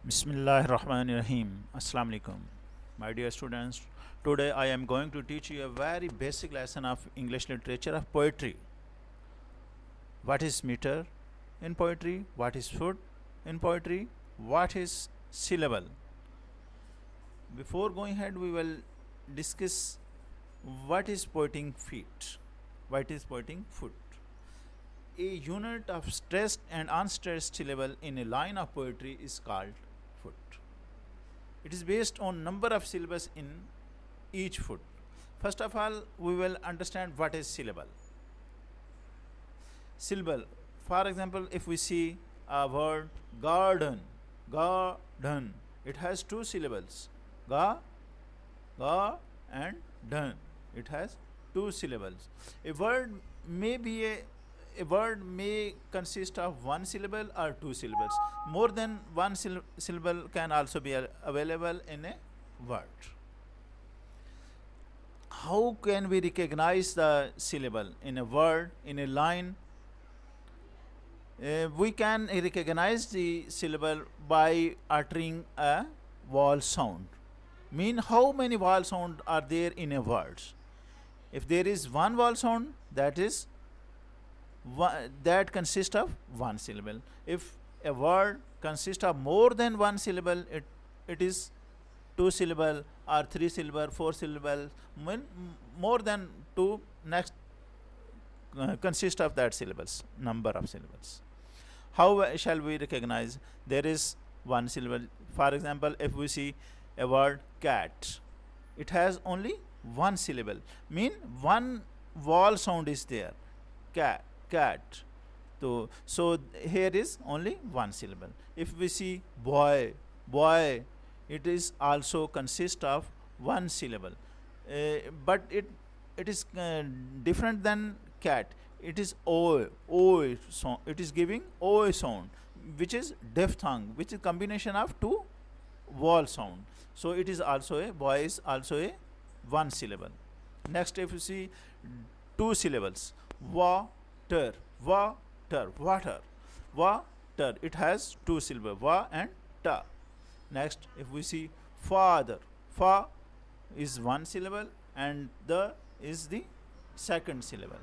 Bismillahirrahmanirrahim. Assalamu alaikum. My dear students, today I am going to teach you a very basic lesson of English literature of poetry. What is meter in poetry? What is foot in poetry? What is syllable? Before going ahead, we will discuss what is poeting feet. What is poeting foot? A unit of stressed and unstressed syllable in a line of poetry is called foot. It is based on number of syllables in each foot. First of all, we will understand what is syllable. Syllable. For example, if we see a word garden, garden, it has two syllables. Ga, ga, and dun. It has two syllables. A word may be a word may consist of one syllable or two syllables. More than one syllable can also be available in a word. How can we recognize the syllable in a word, in a line? We can recognize the syllable by uttering a vowel sound. Mean how many vowel sound are there in a word? If there is one vowel sound, that consists of one syllable. If a word consists of more than one syllable, it is two syllable or three syllable, four syllable. More than two, next consist of that syllables, number of syllables. How shall we recognize there is one syllable? For example, if we see a word cat, it has only one syllable. Mean one vowel sound is there. Cat, cat. So here is only one syllable. If we see boy, boy, it is also consist of one syllable. But it is different than cat. It is o sound. It is giving o sound, which is diphthong, which is combination of two vowel sound. So it is also a boy is also a one syllable. Next, if you see two syllables, water, water, water, water. It has two syllables, wa and ta. Next, if we see father, fa is one syllable and the is the second syllable.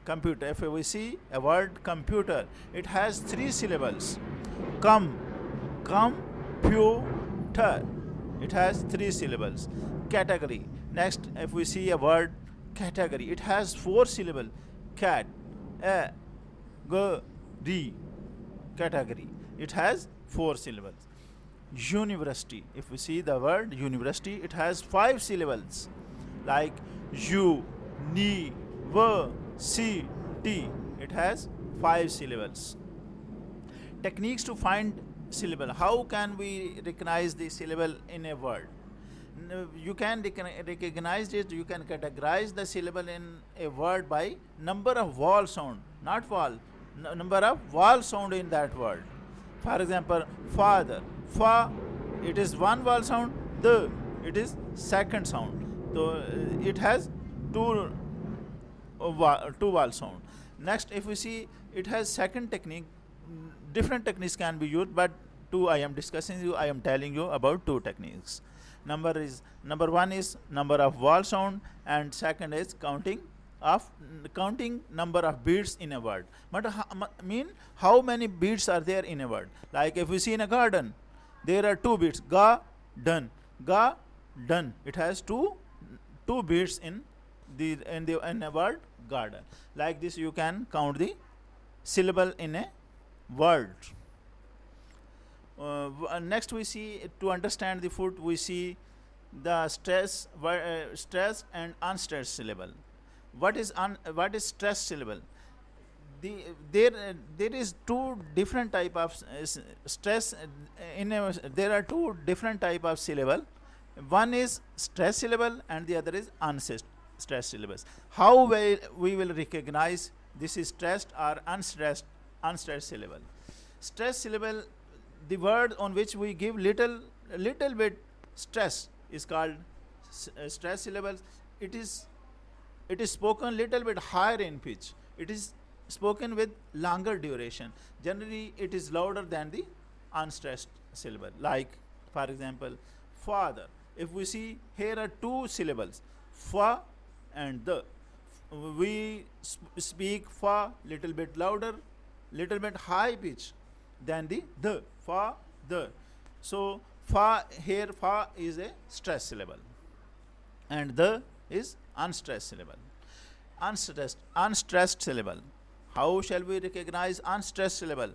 Computer, if we see a word computer, it has three syllables. Computer, it has three syllables. Category. Next, if we see a word category, it has four syllables. Cat, a, g, d, category. It has four syllables. University. If we see the word university, it has five syllables. Like u, ni, v, c, t. It has five syllables. Techniques to find syllable. How can we recognize the syllable in a word? You can recognize it, you can categorize the syllable in a word by number of vowel sound, not vowel, number of vowel sound in that word. For example, father, fa, it is one vowel sound, the, it is second sound. So it has two vowel sound. Next, if we see, it has second technique. Different techniques can be used, but two I am discussing you. I am telling you about two techniques. Number one is number of vowel sound, and second is counting number of beats in a word. But how many beats are there in a word? Like if we see in a garden, there are two beats. Ga, dun, ga, dun. It has two beats in a word garden. Like this, you can count the syllable in a word. Next, we see, to understand the foot, we see the stressed and unstressed syllable. What is stressed syllable? There is two different type of stress there are two different type of syllable. One is stress syllable and the other is unstressed syllables. How we will recognize this is stressed or unstressed syllable? Stress syllable, the word on which we give little bit stress is called stress syllables. It is spoken little bit higher in pitch. It is spoken with longer duration. Generally, it is louder than the unstressed syllable. Like, for example, father. If we see, here are two syllables, fa and the. We speak fa little bit louder, little bit high pitch than the fa the. So fa, here fa is a stressed syllable and the is unstressed syllable. Unstressed syllable. How shall we recognize unstressed syllable?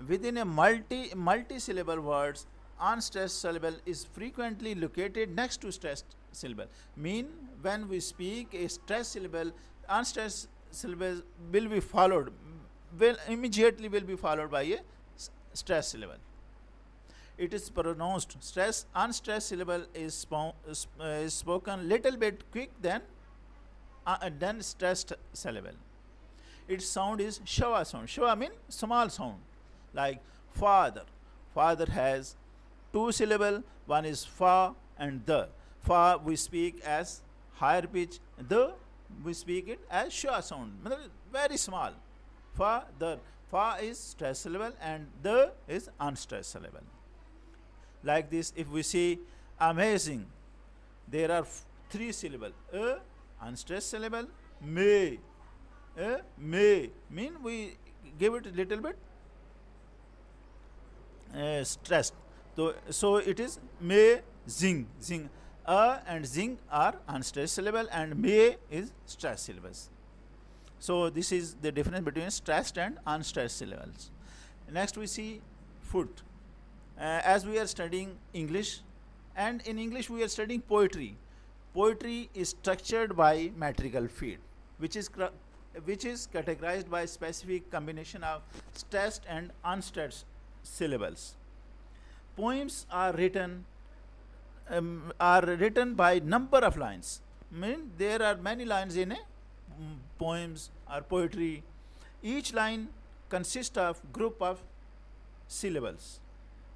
Within a multi-syllable words, unstressed syllable is frequently located next to stressed syllable. Mean, when we speak a stressed syllable, unstressed syllable will be followed, will immediately will be followed by a stressed syllable. It is pronounced unstressed syllable is spoken little bit quick than stressed syllable. Its sound is shava sound. Shava mean small sound. Like father. Father has two syllable. One is fa and the. Fa we speak as higher pitch. The we speak it as shava sound. Very small. Father. Fa is stressed syllable and the is unstressed syllable. Like this, if we see amazing, there are three syllable. Unstressed syllable. May. May mean we give it a little bit stressed. So it is may zing. And zing are unstressed syllable and may is stressed syllables. So this is the difference between stressed and unstressed syllables. Next we see foot. As we are studying English, and in English we are studying poetry. Poetry is structured by metrical feet, which is categorized by specific combination of stressed and unstressed syllables. Poems are written by number of lines. Mean there are many lines in a poems or poetry. Each line consists of group of syllables.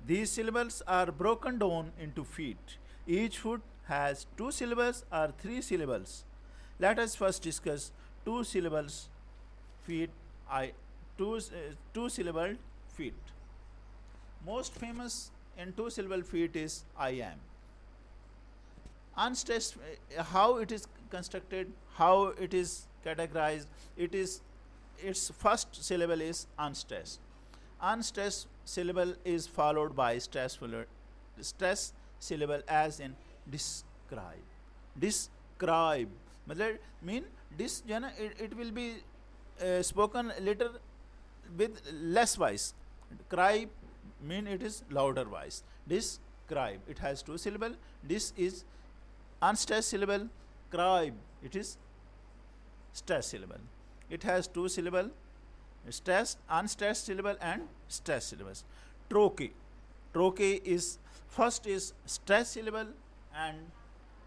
These syllables are broken down into feet. Each foot has two syllables or three syllables. Let us first discuss two syllables feet. Two syllable feet. Most famous in two syllable feet is I am. Unstressed, how it is constructed, how it is categorized, its first syllable is unstressed. Unstressed syllable is followed by stress syllable, as in describe. Describe mean this, it will be spoken little with less voice. Cry mean it is louder voice. Describe, it has two syllable. This is unstressed syllable. Cribe, it is stressed syllable. It has two syllable, stressed, unstressed syllable and stressed syllables. Troche. Troche is first is stressed syllable and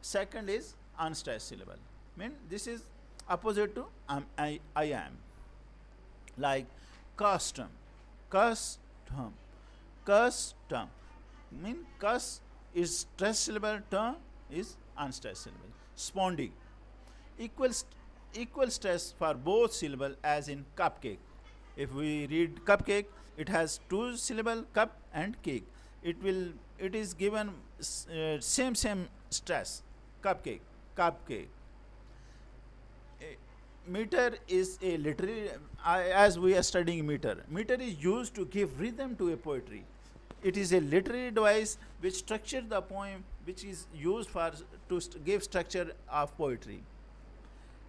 second is unstressed syllable. Mean this is opposite to I am. Like custom. Mean cus is stressed syllable, term is unstressed syllable. Spondy. Equal stress for both syllable, as in cupcake. If we read cupcake, it has two syllable cup and cake. It is given same stress. Cupcake. Meter is a literary, as we are studying meter. Meter is used to give rhythm to a poetry. It is a literary device which structures the poem, which is used to give structure of poetry.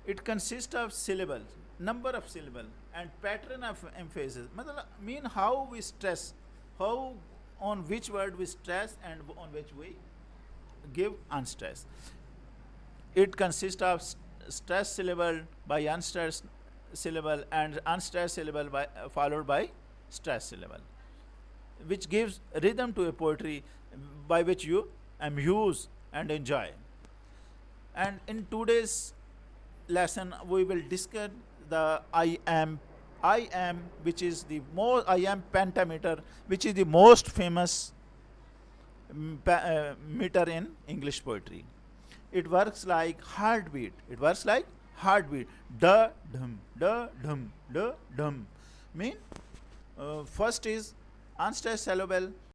It consists of syllables, number of syllables, and pattern of emphasis. Mean how we stress, how on which word we stress and on which we give unstress. It consists of stressed syllable by unstressed syllable and unstressed syllable followed by stressed syllable, which gives rhythm to a poetry by which you amuse and enjoy. And in today's lesson we will discuss the I am, which is the more I am pentameter, which is the most famous meter in English poetry. It works like heartbeat. Da dum, da dum, da dum. Mean first is unstressed syllable